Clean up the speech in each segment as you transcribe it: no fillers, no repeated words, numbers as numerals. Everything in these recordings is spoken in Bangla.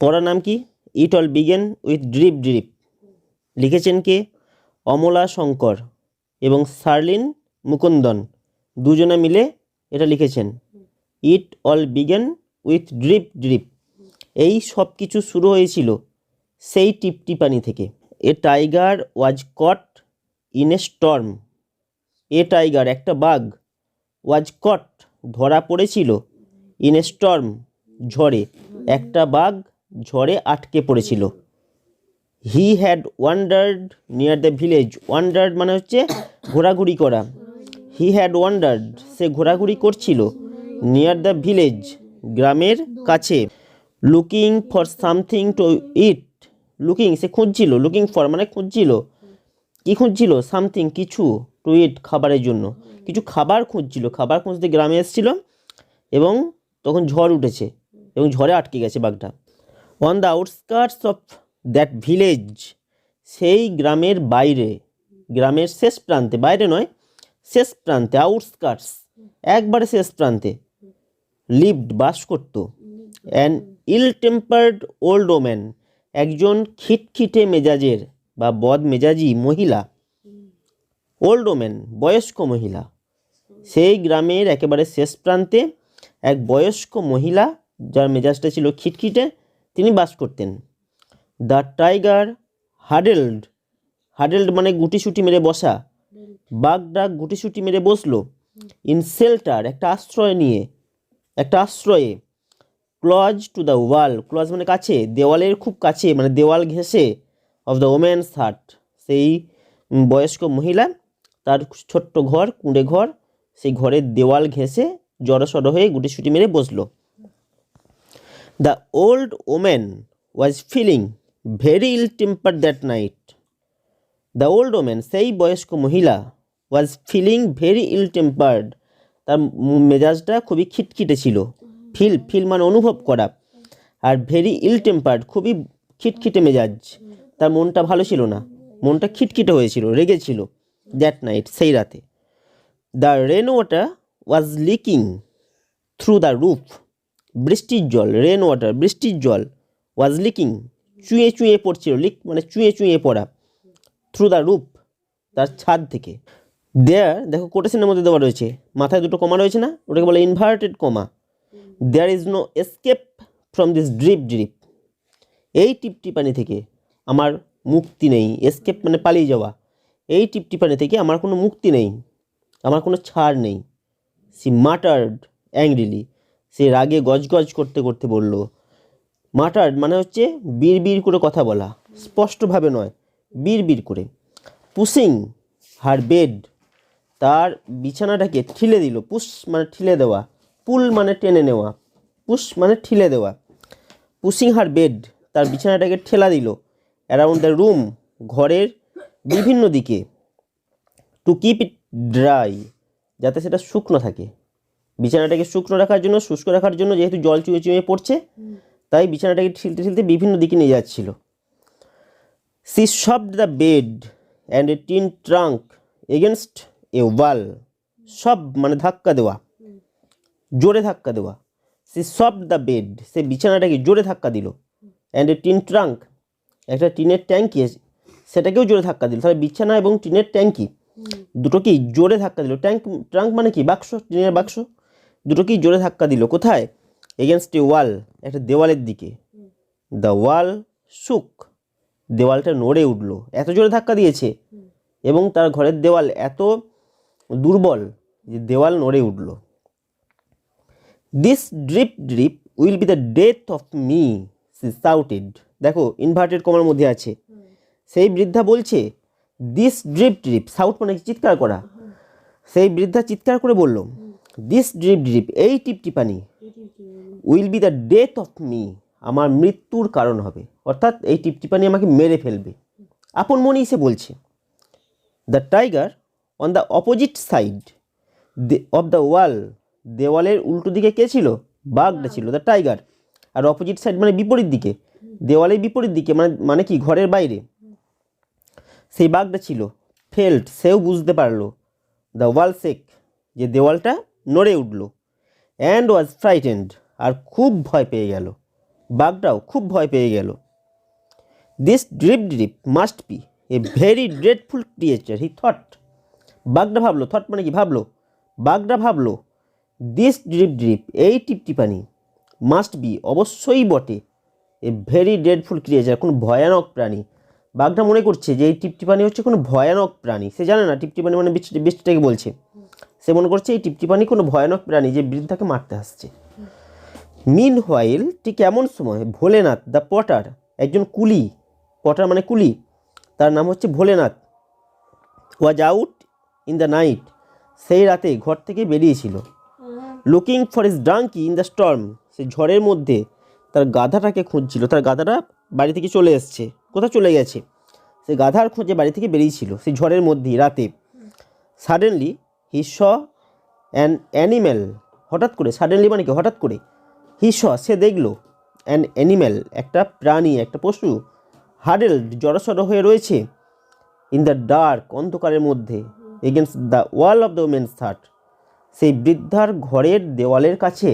পড়ার নাম কি? It all began with drip drip. লিখেছেন কে? অমলা শঙ্কর এবং শার্লিন মুকুন্দন দুজনে মিলে এটা লিখেছেন। It all began with drip drip. এই সব কিছু শুরু হয়েছিল সেই টিপটিপানি থেকে। A tiger was caught in a storm. A tiger একটা বাঘ, ওয়াজ কট ধরা পড়েছিল, ইন এ স্টর্ম ঝড়ে, একটা বাঘ ঝড়ে আটকে পড়েছিল। He had wandered near the village. Wandered মানে হচ্ছে ঘোরাঘুরি করা। হি হ্যাড ওয়ান্ডার্ড সে ঘোরাঘুরি করছিল, নিয়ার দ্য ভিলেজ গ্রামের কাছে। Looking for something to eat. Looking সে খুঁজছিল, লুকিং ফর মানে খুঁজছিল। কী খুঁজছিল? সামথিং কিছু, টু ইট খাবারের জন্য। কিছু খাবার খুঁজছিল, খাবার খুঁজতে গ্রামে এসেছিল এবং তখন ঝড় উঠেছে এবং ঝড়ে আটকে গেছে বাঘটা। On the outskirts of that village, সেই গ্রামের বাইরে, গ্রামের শেষ প্রান্তে, বাইরে নয় শেষ প্রান্তে, আউটস্কার্টস একবারে শেষ প্রান্তে, লিভড বাস করত an ill tempered old woman, একজন খিটখিটে মেজাজের বা বদ মেজাজি মহিলা। ওল্ড ওম্যান বয়স্ক মহিলা। সেই গ্রামের একেবারে শেষ প্রান্তে এক বয়স্ক মহিলা যার মেজাজটা ছিল খিটখিটে, তিনি বাস করতেন। The tiger হাডেলড। হাডেলড মানে গুটিসুটি মেরে বসা। বাঘটা গুটিসুটি মেরে বসলো। ইন শেল্টার একটা আশ্রয় নিয়ে, একটা আশ্রয়ে। Close to the wall. Close মানে কাছে, দেওয়ালের খুব কাছে, মানে দেওয়াল ঘেঁষে। অফ দ্য ওম্যানস হাট, সেই বয়স্ক মহিলা তার ছোট্ট ঘর, কুঁড়ে ঘর, সেই ঘরের দেওয়াল ঘেঁষে জড়সড় হয়ে গুটিসুটি মেরে বসলো। The old woman was feeling very ill tempered that night. The old woman সেই বয়স্ক মহিলা, was feeling very ill tempered তার মেজাজটা খুবই খিটখিটে ছিল। ফিল মানে অনুভব করা, আর ভেরি ইল টেম্পার্ড খুবই খিটখিটে মেজাজ, তার মনটা ভালো ছিল না, মনটা খিটখিটে হয়েছিল, রেগেছিল। দ্যাট নাইট সেই রাতে। The rain water was leaking through the roof. বৃষ্টির জল, রেন ওয়াটার বৃষ্টির জল, ওয়াজ লিকিং চুঁয়ে চুঁয়ে পড়ছিল, লিক মানে চুঁয়ে চুঁয়ে পড়া, থ্রু দ্য রুফ তার ছাদ থেকে। দেয়ার দেখো কোটেশনের মধ্যে দেওয়া রয়েছে, মাথায় দুটো কমা রয়েছে না, ওটাকে বলে inverted comma. There is no escape from this drip drip. এই টিপটিপানি থেকে আমার মুক্তি নেই। এসকেপ মানে পালিয়ে যাওয়া। এই টিপটিপানি থেকে আমার কোনো মুক্তি নেই, আমার কোনো ছাড় নেই। সি মাটার্ড অ্যাংরিলি, সে রাগে গজগজ করতে করতে বলল। মাটার্ড মানে হচ্ছে বিড় করে কথা বলা, স্পষ্টভাবে নয়, বিড় করে। পুশিং হার বেড, তার বিছানাটাকে ঠিলে দিল। পুশ মানে ঠিলে দেওয়া, পুল মানে টেনে নেওয়া, পুশ মানে ঠিলে দেওয়া। পুশিং হার বেড, তার বিছানাটাকে ঠেলা দিল। অ্যারাউন্ড দ্য রুম, ঘরের বিভিন্ন দিকে। টু কিপ ইট ড্রাই, যাতে সেটা শুকনো থাকে। বিছানাটাকে শুকনো রাখার জন্য, শুষ্ক রাখার জন্য, যেহেতু জল চুঁয়ে চুঁয়ে পড়ছে, তাই বিছানাটাকে ঠিলতে ঠিলতে বিভিন্ন দিকে নিয়ে যাচ্ছিল। She shoved the bed and a tin trunk against a wall. সব মানে ধাক্কা দেওয়া, জোরে ধাক্কা দেওয়া। সি শপড দ্য বেড, সে বিছানাটাকে জোরে ধাক্কা দিল। অ্যান্ড এ টিন ট্রাঙ্ক, একটা টিনের ট্যাঙ্কি, সেটাকেও জোরে ধাক্কা দিল। তাহলে বিছানা এবং টিনের ট্যাঙ্কি দুটোকেই জোরে ধাক্কা দিল। ট্রাঙ্ক মানে কি? বাক্স, টিনের বাক্স। দুটোকেই জোরে ধাক্কা দিল। কোথায়? এগেনস্ট এ ওয়াল, একটা দেওয়ালের দিকে। দ্য ওয়াল শুক, দেওয়ালটা নড়ে উঠল। এত জোরে ধাক্কা দিয়েছে এবং তার ঘরের দেওয়াল এত দুর্বল যে দেওয়াল নড়ে উঠল। This drip drip will be the death of me, she shouted. দেখো ইনভার্টেড কমার মধ্যে আছে। সেই বৃদ্ধা বলছে দিস ড্রিপ ড্রিপ, শাউট মানে চিৎকার করা। সেই বৃদ্ধা চিৎকার করে বলল, দিস ড্রিপ ড্রিপ, এই টিপটিপানি, will be the death of me, আমার মৃত্যুর কারণ হবে। অর্থাৎ এই টিপটিপানি আমাকে মেরে ফেলবে। আপন মনেই সে বলছে। The tiger on the opposite side of the wall, দেওয়ালের উল্টো দিকে কে ছিল? বাঘটা ছিল, দ্য টাইগার। আর অপোজিট সাইড মানে বিপরীত দিকে, দেওয়ালের বিপরীত দিকে, মানে কি ঘরের বাইরে সেই বাঘটা ছিল। ফেল্ট, সেও বুঝতে পারলো। দ্য ওয়াল শেক, যে দেওয়ালটা নড়ে উঠল। অ্যান্ড ওয়াজ ফ্রাইটেন্ড, আর খুব ভয় পেয়ে গেল। বাঘটাও খুব ভয় পেয়ে গেল। This drip drip must B a very dreadful creature he thought. বাঘটা ভাবলো, থট মানে কি ভাবলো, বাঘটা ভাবলো দিস ড্রিপ ড্রিপ এই টিপটিপানি মাস্ট বি অবশ্যই বটে এ ভেরি ড্রেডফুল ক্রিয়েচার কোনো ভয়ানক প্রাণী। বাঘটা মনে করছে যে এই টিপটিপানি হচ্ছে কোনো ভয়ানক প্রাণী। সে জানে না টিপটিপানি মানে বৃষ্টিটাকে বলছে। সে মনে করছে এই টিপটিপানি কোনো ভয়ানক প্রাণী যে বৃদ্ধাকে মারতে আসছে। মিন হোয়াইল ঠিক এমন সময় ভোলেনাথ দ্য পটার, একজন কুলি, পটার মানে কুলি, তার নাম হচ্ছে Bholenath, was out in the night, সেই রাতে ঘর থেকে বেরিয়েছিল। Looking for his donkey in the storm, সে ঝড়ের মধ্যে তার গাধাটাকে খুঁজছিল। তার গাধাটা বাড়ি থেকে চলে এসছে, কোথায় চলে গেছে, সে গাধার খোঁজে বাড়ি থেকে বেরিয়েছিল সেই ঝড়ের মধ্যেই রাতে। Suddenly he saw an animal, হঠাৎ করে, সাডেনলি মানে কি হঠাৎ করে, হি স সে দেখলো, অ্যান অ্যানিম্যাল একটা প্রাণী, একটা পশু, হাডেল জড়সড় হয়ে রয়েছে, ইন দ্য ডার্ক অন্ধকারের মধ্যে, against the wall of the women's হাট, সেই বৃদ্ধার ঘরের দেওয়ালের কাছে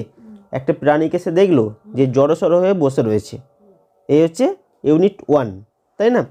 একটা প্রাণীকে সে দেখলো যে জড়সড় হয়ে বসে রয়েছে। এই হচ্ছে ইউনিট 1, তাই না?